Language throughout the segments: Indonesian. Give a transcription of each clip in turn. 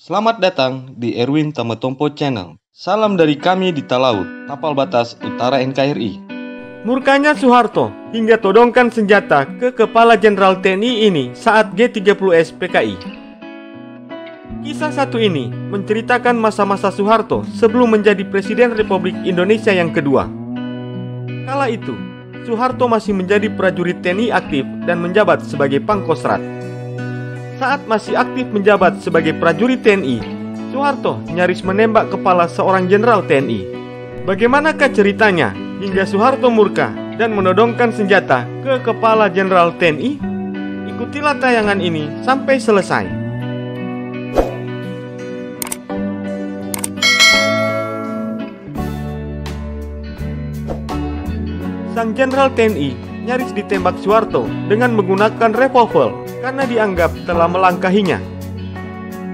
Selamat datang di Erwin Tametompo Channel. Salam dari kami di Talaut, Tapal Batas Utara NKRI. Murkanya Soeharto hingga todongkan senjata ke Kepala Jenderal TNI ini saat G30S PKI. Kisah satu ini menceritakan masa-masa Soeharto sebelum menjadi Presiden Republik Indonesia yang kedua. Kala itu, Soeharto masih menjadi prajurit TNI aktif dan menjabat sebagai Pangkostrat. Saat masih aktif menjabat sebagai prajurit TNI, Soeharto nyaris menembak kepala seorang jenderal TNI. Bagaimanakah ceritanya hingga Soeharto murka dan menodongkan senjata ke kepala jenderal TNI? Ikutilah tayangan ini sampai selesai. Sang jenderal TNI nyaris ditembak Soeharto dengan menggunakan revolver karena dianggap telah melangkahinya.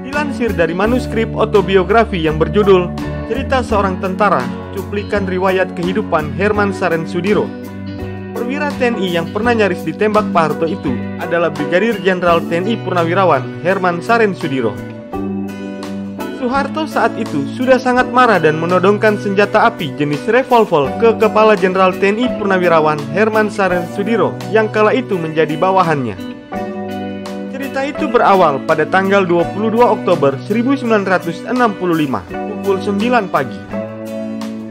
Dilansir dari manuskrip autobiografi yang berjudul Cerita Seorang Tentara, Cuplikan Riwayat Kehidupan Herman Saren Sudiro, perwira TNI yang pernah nyaris ditembak Pak Harto itu adalah Brigadir Jenderal TNI Purnawirawan Herman Saren Sudiro. Soeharto saat itu sudah sangat marah dan menodongkan senjata api jenis revolver ke Kepala Jenderal TNI Purnawirawan Herman Saren Sudiro yang kala itu menjadi bawahannya. Cerita itu berawal pada tanggal 22 Oktober 1965 pukul 9 pagi.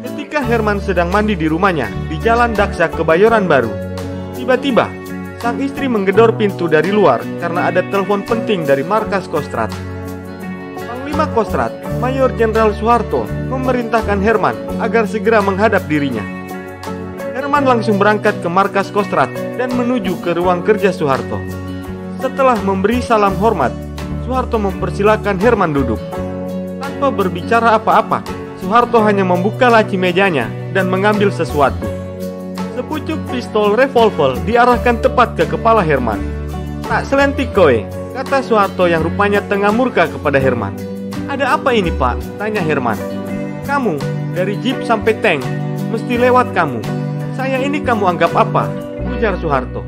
Ketika Herman sedang mandi di rumahnya di Jalan Daksa Kebayoran Baru, tiba-tiba sang istri menggedor pintu dari luar karena ada telepon penting dari markas Kostrad. Panglima Kostrad, Mayor Jenderal Soeharto, memerintahkan Herman agar segera menghadap dirinya. Herman langsung berangkat ke markas Kostrad dan menuju ke ruang kerja Soeharto. Setelah memberi salam hormat, Soeharto mempersilakan Herman duduk. Tanpa berbicara apa-apa, Soeharto hanya membuka laci mejanya dan mengambil sesuatu. Sepucuk pistol revolver diarahkan tepat ke kepala Herman. "Tak selentik kowe," kata Soeharto yang rupanya tengah murka kepada Herman. "Ada apa ini, Pak?" tanya Herman. "Kamu, dari jeep sampai tank, mesti lewat kamu. Saya ini kamu anggap apa?" ujar Soeharto.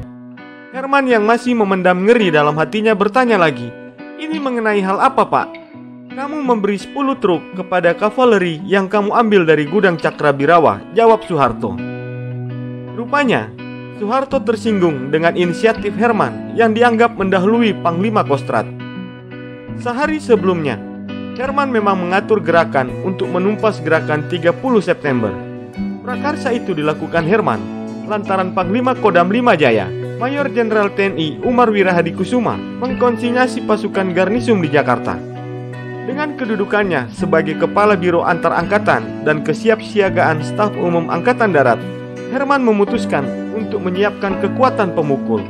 Herman yang masih memendam ngeri dalam hatinya bertanya lagi, "Ini mengenai hal apa, Pak?" "Kamu memberi 10 truk kepada kavaleri yang kamu ambil dari gudang Cakrabirawa," jawab Soeharto. Rupanya, Soeharto tersinggung dengan inisiatif Herman yang dianggap mendahului Panglima Kostrad. Sehari sebelumnya, Herman memang mengatur gerakan untuk menumpas gerakan 30 September. Prakarsa itu dilakukan Herman lantaran Panglima Kodam 5 Jaya, Mayor Jenderal TNI Umar Wirahadikusuma, mengkonsinyasi pasukan garnisum di Jakarta. Dengan kedudukannya sebagai Kepala Biro Antar Angkatan dan Kesiapsiagaan Staf Umum Angkatan Darat, Herman memutuskan untuk menyiapkan kekuatan pemukul.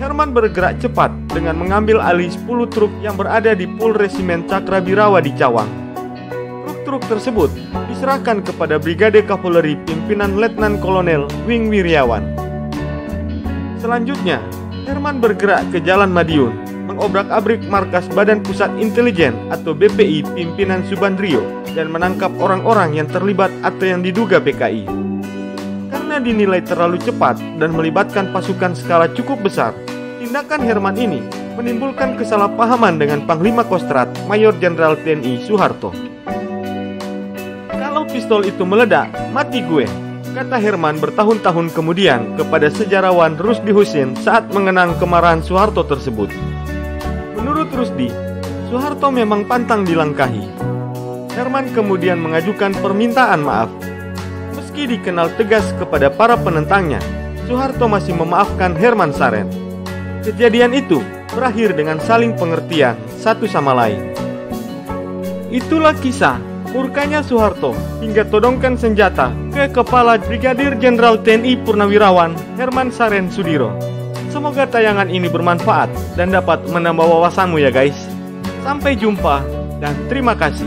Herman bergerak cepat dengan mengambil alih 10 truk yang berada di Pul Resimen Cakrabirawa di Cawang. Truk-truk tersebut diserahkan kepada Brigade Kavaleri pimpinan Letnan Kolonel Wing Wiryawan. Selanjutnya, Herman bergerak ke Jalan Madiun, mengobrak-abrik markas Badan Pusat Intelijen atau BPI pimpinan Subandrio dan menangkap orang-orang yang terlibat atau yang diduga PKI. Karena dinilai terlalu cepat dan melibatkan pasukan skala cukup besar, tindakan Herman ini menimbulkan kesalahpahaman dengan Panglima Kostrad, Mayor Jenderal TNI Soeharto. "Kalau pistol itu meledak, mati gue," kata Herman bertahun-tahun kemudian kepada sejarawan Rusdi Husin saat mengenang kemarahan Soeharto tersebut. Menurut Rusdi, Soeharto memang pantang dilangkahi. Herman kemudian mengajukan permintaan maaf. Meski dikenal tegas kepada para penentangnya, Soeharto masih memaafkan Herman Saren. Kejadian itu berakhir dengan saling pengertian satu sama lain. Itulah kisah murkanya Soeharto hingga todongkan senjata ke Kepala Brigadir Jenderal TNI Purnawirawan Herman Saren Sudiro. Semoga tayangan ini bermanfaat dan dapat menambah wawasanmu ya guys. Sampai jumpa dan terima kasih.